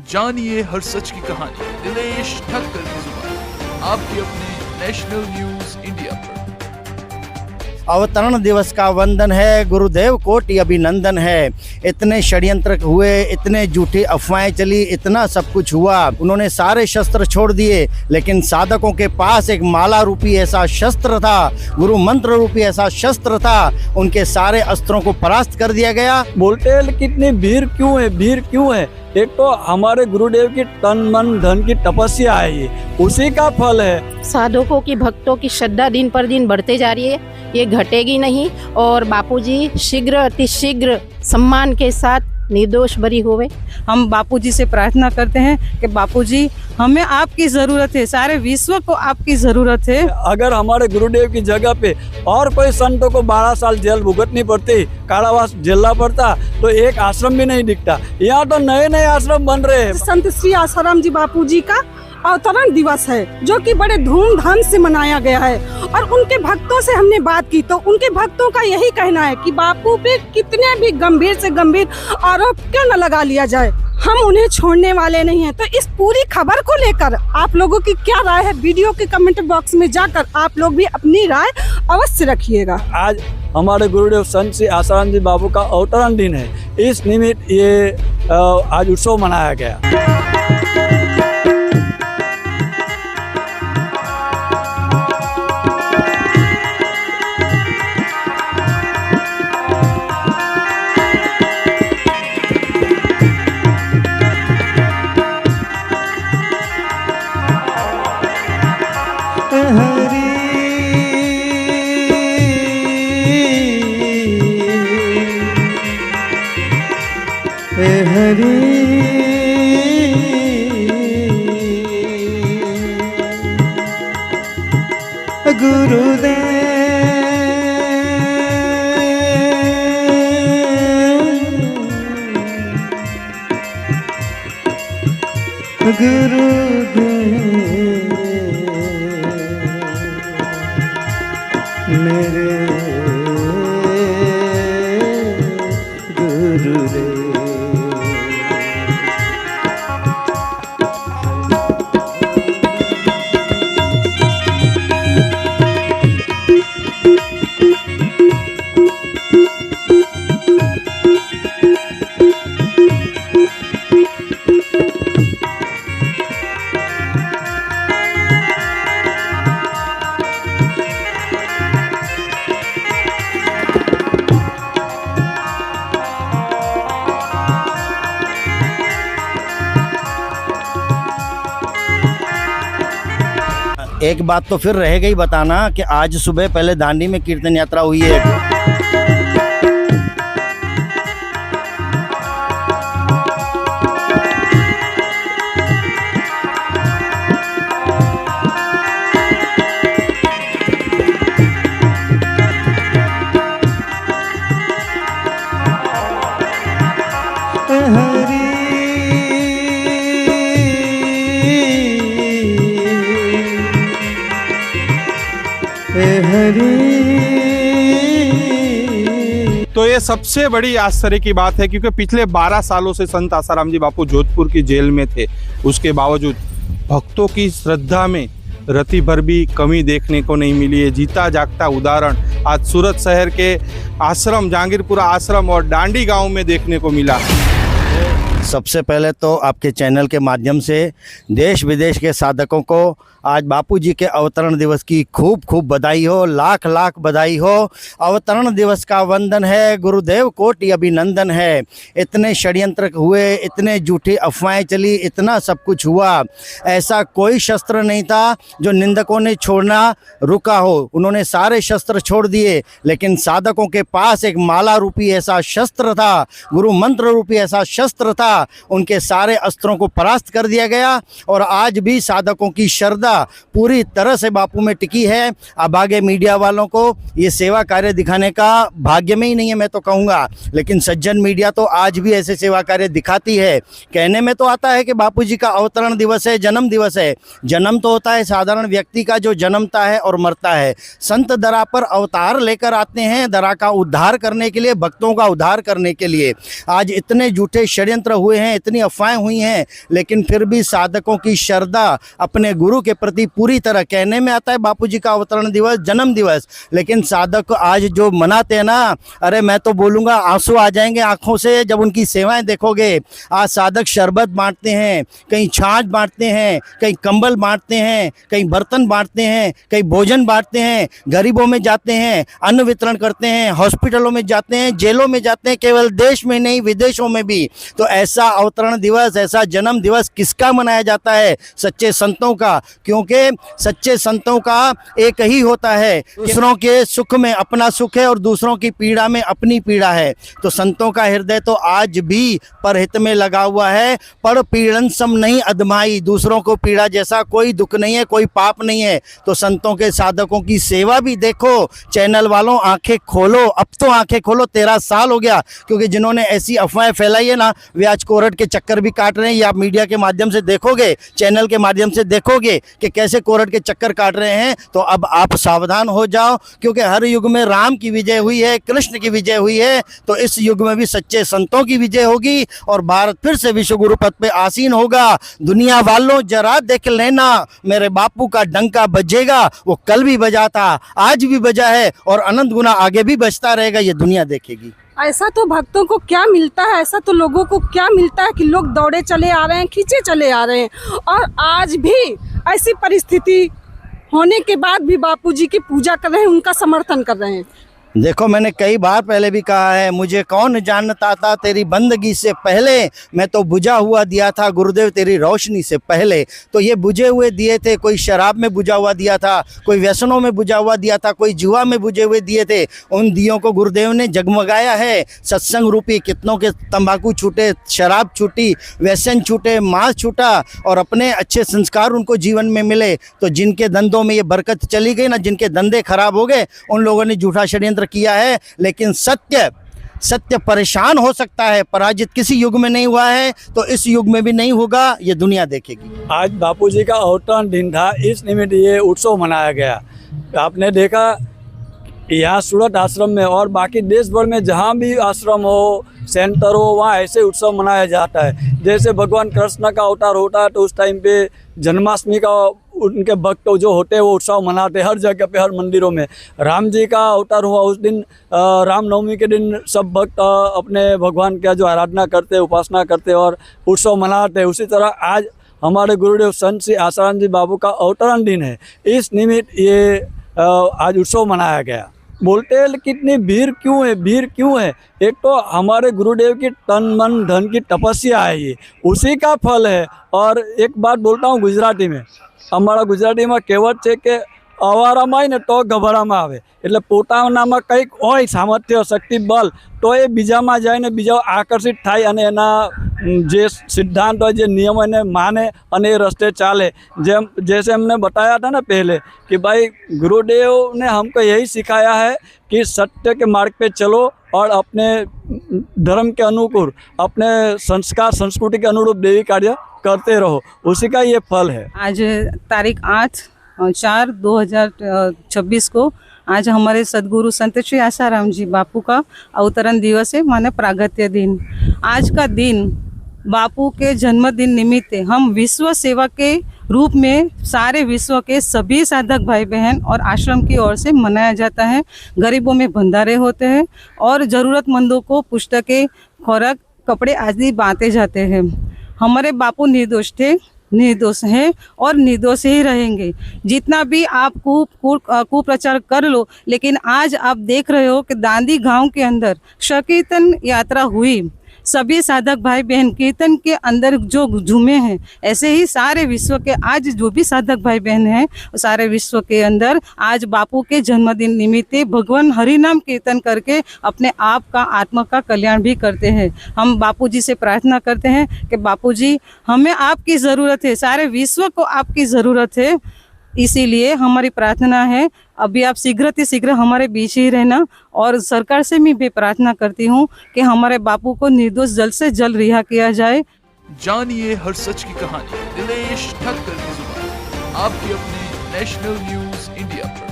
जानिए हर सच की कहानी दिनेश ठक्कर की जुबान आपके अपने नेशनल न्यूज इंडिया पर। अवतरण दिवस का वंदन है, गुरुदेव कोटि अभिनंदन है। इतने षड्यंत्र हुए, इतने झूठी अफवाहें चली, इतना सब कुछ हुआ। उन्होंने सारे शस्त्र छोड़ दिए, लेकिन साधकों के पास एक माला रूपी ऐसा शस्त्र था, गुरु मंत्र रूपी ऐसा शस्त्र था। उनके सारे अस्त्रों को परास्त कर दिया गया। बोलते हैं कितनी भीड़ क्यों है, भीड़ क्यों है? एक तो हमारे गुरुदेव की तन मन धन की तपस्या है, ये उसी का फल है। साधकों की भक्तों की श्रद्धा दिन पर दिन बढ़ते जा रही है, ये घटेगी नहीं। और बापूजी शीघ्र अतिशीघ्र सम्मान के साथ निर्दोष बरी होवे। हम बापूजी से प्रार्थना करते हैं कि बापूजी हमें आपकी ज़रूरत है, सारे विश्व को आपकी ज़रूरत है। अगर हमारे गुरुदेव की जगह पे और कोई संतों को 12 साल जेल भुगतनी पड़ती, कारावास झेलना पड़ता, तो एक आश्रम भी नहीं दिखता। यहाँ तो नए नए आश्रम बन रहे हैं। संत श्री आसाराम जी बापूजी का अवतरण दिवस है, जो कि बड़े धूमधाम से मनाया गया है। और उनके भक्तों से हमने बात की तो उनके भक्तों का यही कहना है कि बापू पे कितने भी गंभीर से गंभीर आरोप क्यों न लगा लिया जाए, हम उन्हें छोड़ने वाले नहीं हैं। तो इस पूरी खबर को लेकर आप लोगों की क्या राय है, वीडियो के कमेंट बॉक्स में जाकर आप लोग भी अपनी राय अवश्य रखिएगा। आज हमारे गुरुदेव संत श्री आसाराम जी बाबू का अवतरण दिन है, इस निमित्त ये आज उत्सव मनाया गया। एक बात तो फिर रह गई बताना कि आज सुबह पहले दांडी में कीर्तन यात्रा हुई है। तो ये सबसे बड़ी आश्चर्य की बात है, क्योंकि पिछले 12 सालों से संत आसाराम जी बापू जोधपुर की जेल में थे। उसके बावजूद भक्तों की श्रद्धा में रति भर भी कमी देखने को नहीं मिली है। जीता जागता उदाहरण आज सूरत शहर के आश्रम, जहांगीरपुरा आश्रम और डांडी गांव में देखने को मिला। सबसे पहले तो आपके चैनल के माध्यम से देश विदेश के साधकों को आज बापूजी के अवतरण दिवस की खूब खूब बधाई हो, लाख लाख बधाई हो। अवतरण दिवस का वंदन है, गुरुदेव कोटि अभिनंदन है। इतने षड्यंत्र हुए, इतने झूठी अफवाहें चली, इतना सब कुछ हुआ। ऐसा कोई शस्त्र नहीं था जो निंदकों ने छोड़ना रुका हो। उन्होंने सारे शस्त्र छोड़ दिए, लेकिन साधकों के पास एक माला रूपी ऐसा शस्त्र था, गुरु मंत्र रूपी ऐसा शस्त्र था। उनके सारे अस्त्रों को परास्त कर दिया गया और आज भी साधकों की श्रद्धा पूरी तरह से बापू में टिकी है। अब आगे मीडिया वालों को ये सेवा कार्य दिखाने का भाग्य में ही नहीं है, मैं तो कहूँगा। लेकिन सज्जन मीडिया तो आज भी ऐसे सेवा कार्य दिखाती है। कहने में तो आता है कि बापू जी का अवतरण दिवस है, जन्म दिवस है। जन्म तो होता है साधारण व्यक्ति का जो जन्मता है और मरता है। संत दरा पर अवतार लेकर आते हैं, दरा का उद्धार करने के लिए, भक्तों का उद्धार करने के लिए। आज इतने झूठे षड्यंत्र हुए हैं, इतनी अफवाहें हुई हैं, लेकिन फिर भी साधकों की श्रद्धा अपने गुरु के प्रति पूरी तरह, कहने में आता है बापूजी का अवतरण दिवस, जन्म दिवस, लेकिन साधक आज जो मनाते हैं ना, अरे मैं तो बोलूँगा आंसू आ जाएंगे आंखों से जब उनकी सेवाएं देखोगे। आज साधक शरबत बांटते हैं, कहीं छाछ बांटते हैं, कहीं कंबल बांटते हैं, कहीं बर्तन बांटते हैं, कहीं भोजन बांटते हैं, गरीबों में जाते हैं, अन्न वितरण करते हैं, हॉस्पिटलों में जाते हैं, जेलों में जाते हैं, केवल देश में नहीं विदेशों में भी। तो ऐसा अवतरण दिवस, ऐसा जन्म दिवस किसका मनाया जाता है? सच्चे संतों का, क्योंकि सच्चे संतों का एक ही होता है, दूसरों के सुख में अपना सुख है और दूसरों की पीड़ा में अपनी पीड़ा है। तो संतों का हृदय तो आज भी परहित में लगा हुआ है, पर पीड़न सम नहीं अदमाई, दूसरों को पीड़ा जैसा कोई दुख नहीं है, कोई पाप नहीं है। तो संतों के साधकों की सेवा भी देखो। चैनल वालों आंखें खोलो, अब तो आंखें खोलो, 13 साल हो गया, क्योंकि जिन्होंने ऐसी अफवाहें फैलाई है ना, वे आज कोर्ट के चक्कर भी काट रहे हैं। या आप मीडिया के माध्यम से देखोगे, चैनल के माध्यम से देखोगे कि कैसे कोर्ट के चक्कर काट रहे हैं। तो अब आप सावधान हो जाओ, क्योंकि हर युग में राम की विजय हुई है, कृष्ण की विजय हुई है, तो इस युग में भी सच्चे संतों की विजय होगी और भारत फिर से विश्व गुरु पद पे आसीन होगा। दुनिया वालों जरा देख लेना, मेरे बापू का डंका बजेगा, वो कल भी बजा था, आज भी बजा है और अनंत गुना आगे भी बजता रहेगा, ये दुनिया देखेगी। ऐसा तो भक्तों को क्या मिलता है, ऐसा तो लोगों को क्या मिलता है कि लोग दौड़े चले आ रहे हैं, खींचे चले आ रहे हैं, और आज भी ऐसी परिस्थिति होने के बाद भी बापूजी की पूजा कर रहे हैं, उनका समर्थन कर रहे हैं। देखो, मैंने कई बार पहले भी कहा है, मुझे कौन जानता था तेरी बंदगी से पहले, मैं तो बुझा हुआ दिया था गुरुदेव तेरी रोशनी से पहले। तो ये बुझे हुए दिए थे, कोई शराब में बुझा हुआ दिया था, कोई व्यसनों में बुझा हुआ दिया था, कोई जुआ में बुझे हुए दिए थे। उन दियों को गुरुदेव ने जगमगाया है। सत्संग रूपी कितनों के तंबाकू छूटे, शराब छूटी, व्यसन छूटे, मांस छूटा और अपने अच्छे संस्कार उनको जीवन में मिले। तो जिनके धंधों में ये बरकत चली गई ना, जिनके धंधे खराब हो गए, उन लोगों ने झूठा षड्यंत्र किया है। लेकिन सत्य परेशान हो सकता है, पराजित किसी युग में नहीं हुआ है, तो इस युग में भी नहीं होगा, ये दुनिया देखेगी। आज बापूजी का अवतरण दिन था, इस निमित्त ये उत्सव मनाया गया। आपने देखा यहाँ सूरत आश्रम में और बाकी देश भर में जहाँ भी आश्रम हो, सेंटर हो, वहाँ ऐसे उत्सव मनाया जाता है। जैसे भगवान कृष्ण का अवतार होता है तो उस टाइम पे जन्माष्टमी का उनके भक्त जो होते हैं वो उत्सव मनाते हैं हर जगह पे, हर मंदिरों में। राम जी का अवतार हुआ उस दिन, रामनवमी के दिन सब भक्त अपने भगवान का जो आराधना करते हैं, उपासना करते हैं और उत्सव मनाते हैं। उसी तरह आज हमारे गुरुदेव संत श्री आसाराम जी बाबू का अवतरण दिन है, इस निमित्त ये आज उत्सव मनाया गया। बोलते हैं कितनी भीड़ क्यों है, भीड़ क्यों है? एक तो हमारे गुरुदेव की तन मन धन की तपस्या है, ये उसी का फल है। और एक बात बोलता हूँ गुजराती में, અમારા ગુજરાતીમાં કહેવત છે કે અવારામાં ને તો ગભરામાં આવે, એટલે પોતાનામાં કંઈક હોય સામર્થ્ય શક્તિ બળ તો એ બીજામાં જાય ને બીજા આકર્ષિત થાય અને એના જે સિદ્ધાંત હોય, જે નિયમ એને માને અને એ રસ્તે ચાલે। जैसे हमने बताया था ना पहले कि भाई गुरुदेव ने हमको यही सिखाया है कि सत्य के मार्ग पे चलो और अपने धर्म के अनुकूल, अपने संस्कार संस्कृति के अनुरूप देवी कार्य करते रहो, उसी का ये फल है। आज तारीख 8/4/2026 को आज हमारे सदगुरु संत श्री आसाराम जी बापू का अवतरण दिवस है, माने प्रागत्य दिन। आज का दिन बापू के जन्मदिन निमित्त हम विश्व सेवा के रूप में सारे विश्व के सभी साधक भाई बहन और आश्रम की ओर से मनाया जाता है। गरीबों में भंडारे होते हैं और ज़रूरतमंदों को पुस्तकें, खुराक, कपड़े आदि बांटे जाते हैं। हमारे बापू निर्दोष थे, निर्दोष हैं और निर्दोष ही रहेंगे। जितना भी आप कुप्रचार कर लो, लेकिन आज आप देख रहे हो कि दांडी गांव के अंदर संकीर्तन यात्रा हुई, सभी साधक भाई बहन कीर्तन के अंदर जो झूमे हैं, ऐसे ही सारे विश्व के आज जो भी साधक भाई बहन हैं, सारे विश्व के अंदर आज बापू के जन्मदिन निमित्त भगवान हरि नाम कीर्तन करके अपने आप का आत्मा का कल्याण भी करते हैं। हम बापू जी से प्रार्थना करते हैं कि बापू जी हमें आपकी ज़रूरत है, सारे विश्व को आपकी ज़रूरत है, इसीलिए हमारी प्रार्थना है अभी आप शीघ्र हमारे बीच ही रहना। और सरकार से भी प्रार्थना करती हूँ कि हमारे बापू को निर्दोष जल्द से जल्द रिहा किया जाए। जानिए हर सच की कहानी दिनेश ठक्कर की जुबान, आपके अपने नेशनल न्यूज़ इंडिया पर।